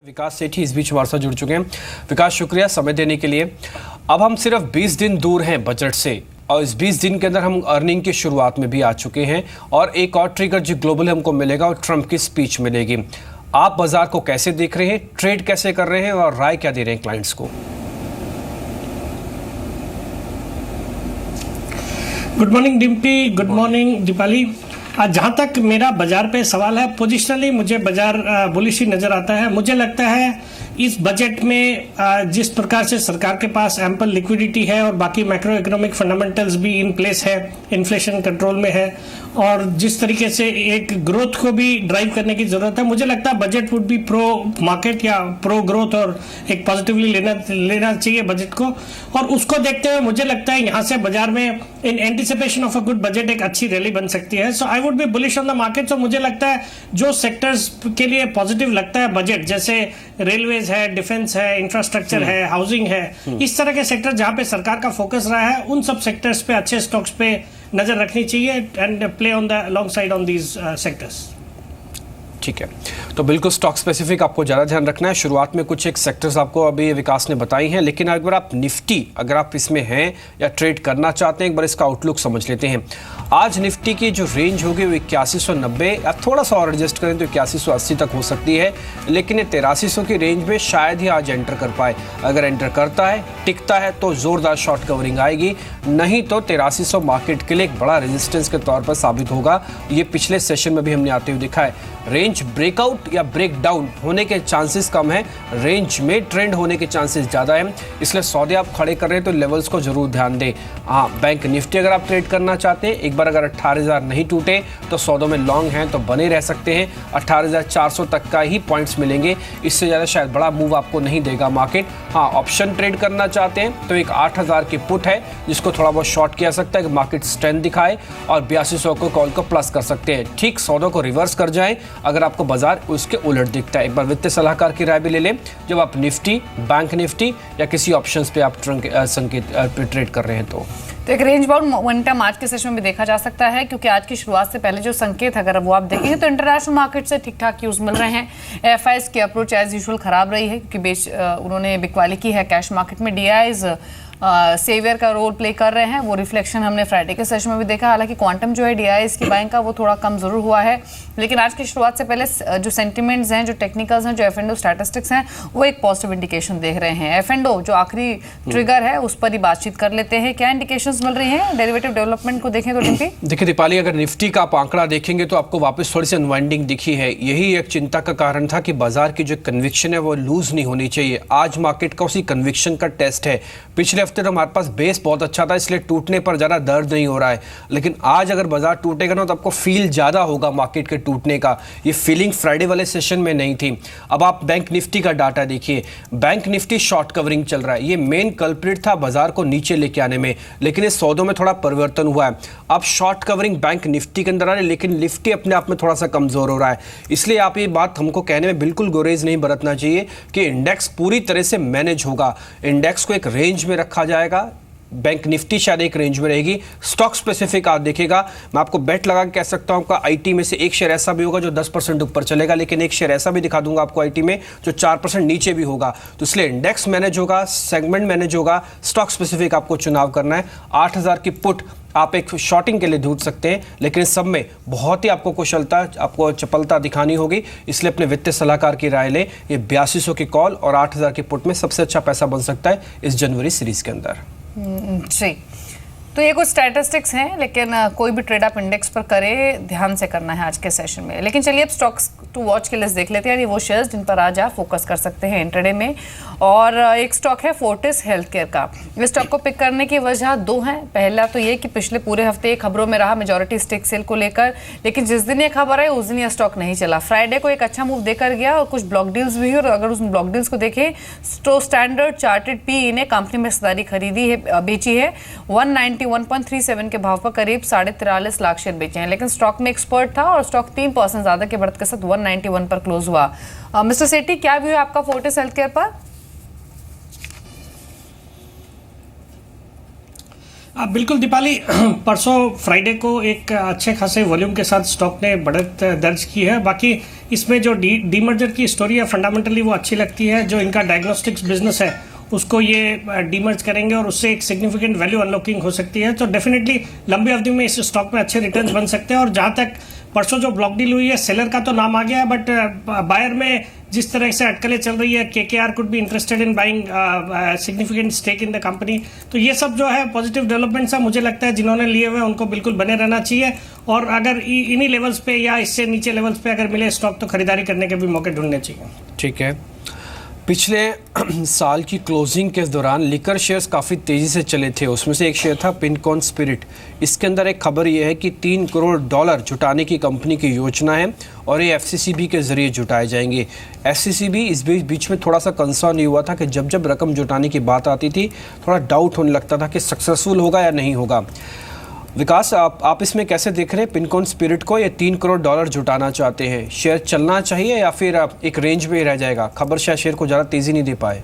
विकास सेठी इस बीच हमारे साथ जुड़ चुके हैं। विकास, शुक्रिया समय देने के लिए। अब हम सिर्फ 20 दिन दूर हैं बजट से और इस 20 दिन के अंदर हम अर्निंग की शुरुआत में भी आ चुके हैं और एक और ट्रिगर जो ग्लोबल हमको मिलेगा और ट्रंप की स्पीच मिलेगी। आप बाजार को कैसे देख रहे हैं, ट्रेड कैसे कर रहे हैं और राय क्या दे रहे हैं क्लाइंट्स को? Good morning Dimpy, good morning Deepali. जहाँ तक मेरा बाजार पे सवाल है, पोजिशनली मुझे बाजार बुलिश ही नज़र आता है। मुझे लगता है इस बजट में जिस प्रकार से सरकार के पास एम्पल लिक्विडिटी है और बाकी मैक्रो इकोनॉमिक फंडामेंटल्स भी इन प्लेस है, इन्फ्लेशन कंट्रोल में है और जिस तरीके से एक ग्रोथ को भी ड्राइव करने की ज़रूरत है, मुझे लगता है budget would be pro market या प्रो ग्रोथ और एक पॉजिटिवली लेना चाहिए बजट को। और उसको देखते हुए मुझे लगता है यहाँ से बाजार में in anticipation of a good budget एक अच्छी रैली बन सकती है। So I would be bullish on the market. सो मुझे लगता है जो सेक्टर्स के लिए पॉजिटिव लगता है बजट, जैसे रेलवेज है, डिफेंस है, इंफ्रास्ट्रक्चर है, हाउसिंग है, इस तरह के सेक्टर जहाँ पे सरकार का फोकस रहा है, उन सब सेक्टर्स पे, अच्छे स्टॉक्स पे नजर रखनी चाहिए and play on the long side on these sectors. ठीक है, तो बिल्कुल स्टॉक स्पेसिफिक आपको ज़्यादा ध्यान रखना है। शुरुआत में कुछ एक सेक्टर्स आपको अभी विकास ने बताई हैं, लेकिन अगर आप निफ्टी अगर आप इसमें हैं या ट्रेड करना चाहते हैं, एक बार इसका आउटलुक समझ लेते हैं। आज निफ्टी की जो रेंज होगी वो 8190 या थोड़ा सा और एडजस्ट करें तो 8180 तक हो सकती है, लेकिन ये 8300 की रेंज में शायद ही आज एंटर कर पाए। अगर एंटर करता है, टिकता है तो ज़ोरदार शॉर्ट कवरिंग आएगी, नहीं तो 8300 मार्केट के लिए एक बड़ा रेजिस्टेंस के तौर पर साबित होगा। ये पिछले सेशन में भी हमने आते हुए देखा है। रेंज ब्रेकआउट या ब्रेक डाउन होने के चांसेस कम है, रेंज में ट्रेंड होने के चांसेस ज़्यादा हैं, इसलिए सौदे आप खड़े कर रहे हैं तो लेवल्स को जरूर ध्यान दें। हाँ, बैंक निफ्टी अगर आप ट्रेड करना चाहते हैं, एक बार अगर 18,000 नहीं टूटे तो सौदों में लॉन्ग हैं तो बने रह सकते हैं। 18,400 तक का ही पॉइंट्स मिलेंगे, इससे ज़्यादा शायद बड़ा मूव आपको नहीं देगा मार्केट। हाँ, ऑप्शन ट्रेड करना चाहते हैं तो एक 8,000 की पुट है जिसको थोड़ा बहुत शॉर्ट किया सकता है कि मार्केट स्ट्रेंथ दिखाए और 8200 को कॉल को प्लस कर सकते हैं। ठीक सौदों को रिवर्स कर जाएं अगर आपको बाजार उसके उलट दिखता है। एक बार वित्तीय सलाहकार की राय भी ले लें जब आप निफ्टी, बैंक निफ्टी या किसी ऑप्शंस पे आप संकेत पे ट्रेड कर रहे हैं तो एक रेंज बाउंड मोमेंटम आज के सेशन में भी देखा जा सकता है, क्योंकि आज की शुरुआत से पहले जो संकेत अगर वो आप देखेंगे तो इंटरनेशनल मार्केट से ठीक ठाक यूज मिल रहे हैं। एफआईएस की अप्रोच एज यूजुअल खराब रही है क्योंकि उन्होंने बिकवाली की है कैश मार्केट में। डीआईज सेवियर का रोल प्ले कर रहे हैं, वो रिफ्लेक्शन हमने फ्राइडे के सेशन में भी देखा। हालांकि क्वांटम जो है डीआईएस की बाइंग का वो थोड़ा कम जरूर हुआ है, लेकिन आज की शुरुआत से पहले जो सेंटिमेंट्स हैं, जो टेक्निकल्स हैं, जो एफ&ओ स्टैटिस्टिक्स हैं, वो एक पॉजिटिव इंडिकेशन देख रहे हैं। एफ&ओ जो आखिरी ट्रिगर है उस पर ही बातचीत कर लेते हैं। क्या इंडिकेशंस मिल रही हैं डेरिवेटिव डेवलपमेंट को देखें तो? टिम्पी देखिए दीपाली, अगर निफ्टी का आप आंकड़ा देखेंगे तो आपको वापस थोड़ी सी अनवाइंडिंग दिखी है। यही एक चिंता का कारण था कि बाजार की जो कन्विक्शन है वो लूज नहीं होनी चाहिए। आज मार्केट का उसी कन्विक्शन का टेस्ट है। पिछले हफ्ते तो हमारे पास बेस बहुत अच्छा था, इसलिए टूटने पर ज़्यादा दर्द नहीं हो रहा है, लेकिन आज अगर बाजार टूटेगा ना तो आपको फील ज़्यादा होगा मार्केट के टूटने का। ये फीलिंग फ्राइडे वाले सेशन में नहीं थी। अब आप बैंक निफ्टी का डाटा देखिए, बैंक निफ्टी शॉर्ट कवरिंग चल रहा है, ये मेन कल्प्रिट था बाजार को नीचे लेके आने में, लेकिन इस सौदों में थोड़ा परिवर्तन हुआ है। अब शॉर्ट कवरिंग बैंक निफ्टी के अंदर आ रही है, लेकिन निफ्टी अपने आप में थोड़ा सा कमजोर हो रहा है। इसलिए आप ये बात हमको कहने में बिल्कुल गुरेज नहीं बरतना चाहिए कि इंडेक्स पूरी तरह से मैनेज होगा। इंडेक्स को एक रेंज में रखा जाएगा, बैंक निफ्टी शायद एक रेंज में रहेगी। स्टॉक स्पेसिफिक आप देखेगा, मैं आपको बेट लगा के कह सकता हूं आपका आईटी में से एक शेयर ऐसा भी होगा जो 10% ऊपर चलेगा, लेकिन एक शेयर ऐसा भी दिखा दूंगा आपको आईटी में जो 4% नीचे भी होगा। तो इसलिए इंडेक्स मैनेज होगा, सेगमेंट मैनेज होगा, स्टॉक स्पेसिफिक आपको चुनाव करना है। 8,000 की पुट आप एक शॉर्टिंग के लिए ढूंढ सकते हैं, लेकिन इस सब में बहुत ही आपको कुशलता, आपको चपलता दिखानी होगी। इसलिए अपने वित्तीय सलाहकार की राय लें। ये 8200 की कॉल और 8,000 की पुट में सबसे अच्छा पैसा बन सकता है इस जनवरी सीरीज के अंदर। जी, तो ये कुछ स्टैटिस्टिक्स हैं, लेकिन कोई भी ट्रेड आप इंडेक्स पर करे ध्यान से करना है आज के सेशन में। लेकिन चलिए अब स्टॉक्स टू वॉच की लिस्ट देख लेते हैं। ये वो शेयर्स जिन पर आज आप फोकस कर सकते हैं इंट्राडे में, और एक स्टॉक है फोर्टिस हेल्थ केयर का। इस स्टॉक को पिक करने की वजह दो हैं। पहला तो ये कि पिछले पूरे हफ्ते खबरों में रहा मेजॉरिटी स्टेक सेल को लेकर, लेकिन जिस दिन ये खबर आई उस दिन ये स्टॉक नहीं चला। फ्राइडे को एक अच्छा मूव देकर गया और कुछ ब्लॉक डील्स भी हुई, और अगर उस ब्लॉक डील्स को देखें तो स्टैंडर्ड चार्टर्ड पीई ने कंपनी में हिस्सेदारी खरीदी है, बेची है। 191.37 के भाव पर करीब 43.5 लाख शेयर बेचे हैं, लेकिन स्टॉक में एक्सपर्ट था और स्टॉक 3% ज्यादा के बढ़त के साथ 191 पर क्लोज हुआ। मिस्टर सेठी, क्या व्यू है आपका फोर्टिस हेल्थ केयर पर? बिल्कुल दीपाली, परसों फ्राइडे को एक अच्छे खासे वॉल्यूम के साथ स्टॉक ने बढ़त दर्ज की है। बाकी इसमें जो डीमर्जर की स्टोरी है फंडामेंटली वो अच्छी लगती है। जो इनका डायग्नोस्टिक्स बिजनेस है उसको ये डीमर्ज करेंगे और उससे एक सिग्निफिकेंट वैल्यू अनलॉकिंग हो सकती है। तो डेफिनेटली लंबी अवधि में इस स्टॉक में अच्छे रिटर्न्स बन सकते हैं। और जहाँ तक परसों जो ब्लॉक डील हुई है, सेलर का तो नाम आ गया है, बट बायर में जिस तरह से अटकलें चल रही है, KKR could be interested in buying significant stake in the company. तो ये सब जो है पॉजिटिव डेवलपमेंट्स है, मुझे लगता है जिन्होंने लिए हुए उनको बिल्कुल बने रहना चाहिए। और अगर इन्हीं लेवल्स पे या इससे नीचे लेवल्स पे अगर मिले स्टॉक तो खरीदारी करने के भी मौके ढूंढने चाहिए। ठीक है। पिछले साल की क्लोजिंग के दौरान लिकर शेयर्स काफ़ी तेज़ी से चले थे। उसमें से एक शेयर था पिनकॉन स्पिरिट। इसके अंदर एक खबर ये है कि $3 करोड़ जुटाने की कंपनी की योजना है और ये FCCB के ज़रिए जुटाए जाएंगे। FCCB इस बीच में थोड़ा सा कंसर्न ये हुआ था कि जब रकम जुटाने की बात आती थी थोड़ा डाउट होने लगता था कि सक्सेसफुल होगा या नहीं होगा। विकास, आप इसमें कैसे देख रहे हैं पिनकॉन स्पिरिट को? ये $3 करोड़ जुटाना चाहते हैं, शेयर चलना चाहिए या फिर एक रेंज में ही रह जाएगा? खबर शायद शेयर को ज़्यादा तेज़ी नहीं दे पाए।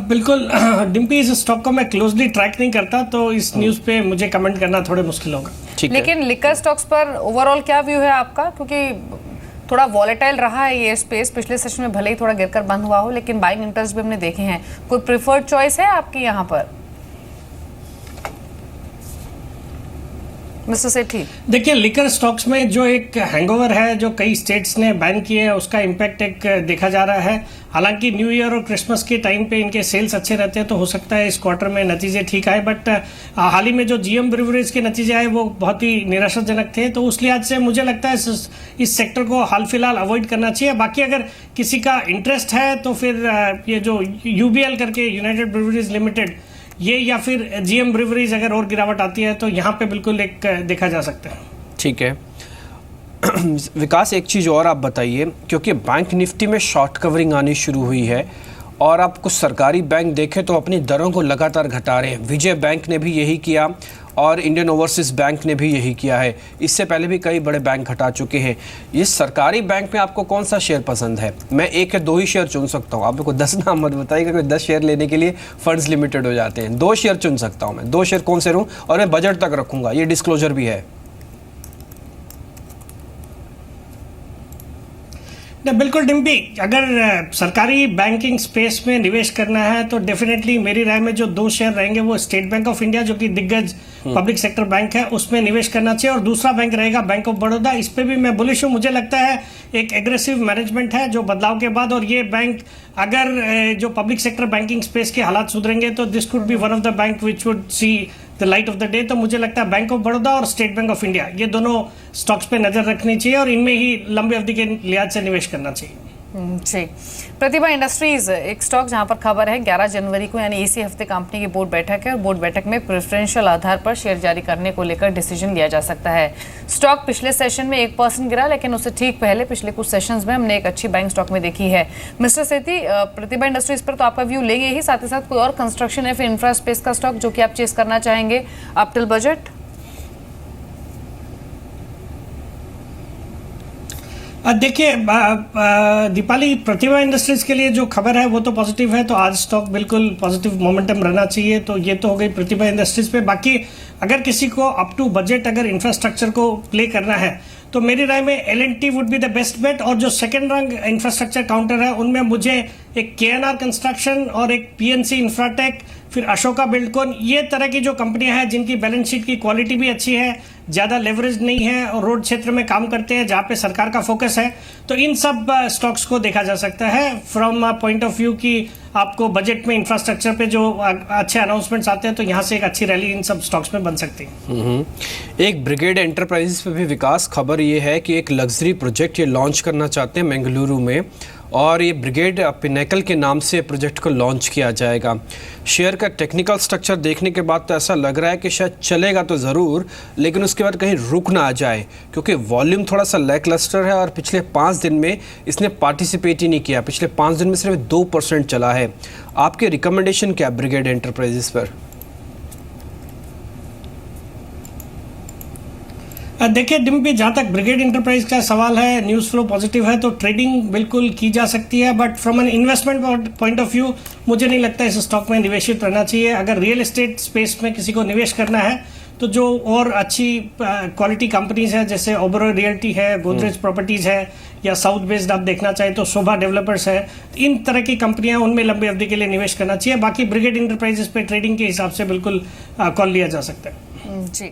बिल्कुल डिम्पी, इस स्टॉक को मैं क्लोजली ट्रैक नहीं करता तो इस न्यूज़ पे मुझे कमेंट करना थोड़े मुश्किल होगा। ठीक है। लेकिन लिकर स्टॉक्स पर ओवरऑल क्या व्यू है आपका? क्योंकि थोड़ा वॉलेटाइल रहा है ये स्पेस, पिछले सेशन में भले ही थोड़ा गिरकर बंद हुआ हो, लेकिन बाइंग इंटरेस्ट भी हमने देखे हैं। कोई प्रिफर्ड चॉइस है आपकी यहाँ पर मिस्टर सेठी? देखिए, लिकर स्टॉक्स में जो एक हैंगओवर है जो कई स्टेट्स ने बैन किए हैं, उसका इम्पैक्ट एक देखा जा रहा है। हालांकि न्यू ईयर और क्रिसमस के टाइम पे इनके सेल्स अच्छे रहते हैं तो हो सकता है इस क्वार्टर में नतीजे ठीक आए, बट हाल ही में जो GM ब्रिवरेज के नतीजे आए वो बहुत ही निराशाजनक थे। तो उस लिहाज से मुझे लगता है इस सेक्टर को हाल फिलहाल अवॉइड करना चाहिए। बाकी अगर किसी का इंटरेस्ट है तो फिर ये जो UBL करके यूनाइटेड ब्रिवरीज लिमिटेड, ये या फिर GM ब्रिवरीज अगर और गिरावट आती है तो यहाँ पे बिल्कुल एक देखा जा सकता है। ठीक है। विकास, एक चीज़ और आप बताइए, क्योंकि बैंक निफ्टी में शॉर्ट कवरिंग आनी शुरू हुई है और आप कुछ सरकारी बैंक देखें तो अपनी दरों को लगातार घटा रहे हैं। विजय बैंक ने भी यही किया और इंडियन ओवरसीज बैंक ने भी यही किया है। इससे पहले भी कई बड़े बैंक घटा चुके हैं। ये सरकारी बैंक में आपको कौन सा शेयर पसंद है? मैं 1 या 2 ही शेयर चुन सकता हूँ। आप मेरे को 10 नाम मत बताइएगा, क्योंकि 10 शेयर लेने के लिए फंड्स लिमिटेड हो जाते हैं। 2 शेयर चुन सकता हूँ मैं। 2 शेयर कौन से लूँ और मैं बजट तक रखूँगा, ये डिस्क्लोजर भी है। बिल्कुल डिम्पी, अगर सरकारी बैंकिंग स्पेस में निवेश करना है तो डेफिनेटली मेरी राय में जो 2 शेयर रहेंगे वो स्टेट बैंक ऑफ इंडिया, जो कि दिग्गज पब्लिक सेक्टर बैंक है, उसमें निवेश करना चाहिए। और दूसरा बैंक रहेगा बैंक ऑफ बड़ौदा। इस पे भी मैं बुलिश हूँ। मुझे लगता है एक एग्रेसिव मैनेजमेंट है जो बदलाव के बाद, और ये बैंक अगर जो पब्लिक सेक्टर बैंकिंग स्पेस के हालात सुधरेंगे तो this could be one of the bank which would see the light of the day. तो मुझे लगता है बैंक ऑफ बड़ौदा और स्टेट बैंक ऑफ इंडिया, ये दोनों स्टॉक्स पे नजर रखनी चाहिए और इनमें ही लंबी अवधि के लिहाज से निवेश करना चाहिए। जी, प्रतिभा इंडस्ट्रीज एक स्टॉक जहां पर खबर है 11 जनवरी को यानी इसी हफ्ते कंपनी की बोर्ड बैठक है और बोर्ड बैठक में प्रेफरेंशियल आधार पर शेयर जारी करने को लेकर डिसीजन लिया जा सकता है। स्टॉक पिछले सेशन में 1% गिरा, लेकिन उससे ठीक पहले पिछले कुछ सेशंस में हमने एक अच्छी बाइंग स्टॉक में देखी है। मिस्टर सेठी, प्रतिभा इंडस्ट्रीज पर तो आपका व्यू लेंगे ही, साथ ही साथ कोई और कंस्ट्रक्शन या फिर इंफ्रा स्पेस का स्टॉक जो कि आप चेस करना चाहेंगे अप टिल बजट? देखिए दीपाली, प्रतिभा इंडस्ट्रीज के लिए जो खबर है वो तो पॉजिटिव है, तो आज स्टॉक बिल्कुल पॉजिटिव मोमेंटम रहना चाहिए। तो ये तो हो गई प्रतिभा इंडस्ट्रीज पे। बाकी अगर किसी को अप टू बजट अगर इंफ्रास्ट्रक्चर को प्ले करना है तो मेरी राय में L&T would be the best bet. और जो सेकंड रैंक इंफ्रास्ट्रक्चर काउंटर है उनमें मुझे एक KNR कंस्ट्रक्शन और एक PNC इंफ्राटेक, फिर अशोका बिल्डकॉन, ये तरह की जो कंपनियां हैं जिनकी बैलेंस शीट की क्वालिटी भी अच्छी है, ज़्यादा लेवरेज नहीं है और रोड क्षेत्र में काम करते हैं जहाँ पे सरकार का फोकस है, तो इन सब स्टॉक्स को देखा जा सकता है फ्रॉम पॉइंट ऑफ व्यू कि आपको बजट में इंफ्रास्ट्रक्चर पे जो अच्छे अनाउंसमेंट्स आते हैं तो यहाँ से एक अच्छी रैली इन सब स्टॉक्स में बन सकती है। एक ब्रिगेड एंटरप्राइजेस पे भी विकास खबर ये है कि एक लग्जरी प्रोजेक्ट ये लॉन्च करना चाहते हैं बेंगलुरु में, और ये ब्रिगेड पिनेकल के नाम से प्रोजेक्ट को लॉन्च किया जाएगा। शेयर का टेक्निकल स्ट्रक्चर देखने के बाद तो ऐसा लग रहा है कि शायद चलेगा तो ज़रूर, लेकिन उसके बाद कहीं रुक ना आ जाए, क्योंकि वॉल्यूम थोड़ा सा लैकलस्टर है और पिछले 5 दिन में इसने पार्टिसिपेट ही नहीं किया। पिछले 5 दिन में सिर्फ 2% चला है। आपके रिकमेंडेशन क्या ब्रिगेड एंटरप्राइजेस पर? देखिए डिम्पी, जहाँ तक ब्रिगेड इंटरप्राइज का सवाल है, न्यूज़ फ्लो पॉजिटिव है तो ट्रेडिंग बिल्कुल की जा सकती है, but from an investment point of view मुझे नहीं लगता इस स्टॉक में निवेशित रहना चाहिए। अगर रियल एस्टेट स्पेस में किसी को निवेश करना है तो जो और अच्छी क्वालिटी कंपनीज है जैसे ओबेरॉय रियल्टी है, गोदरेज प्रॉपर्टीज है, या साउथ बेस्ड आप देखना चाहें तो शोभा डेवलपर्स है, इन तरह की कंपनियां, उनमें लंबी अवधि के लिए निवेश करना चाहिए। बाकी ब्रिगेड इंटरप्राइजेस पे ट्रेडिंग के हिसाब से बिल्कुल कॉल लिया जा सकता है। जी।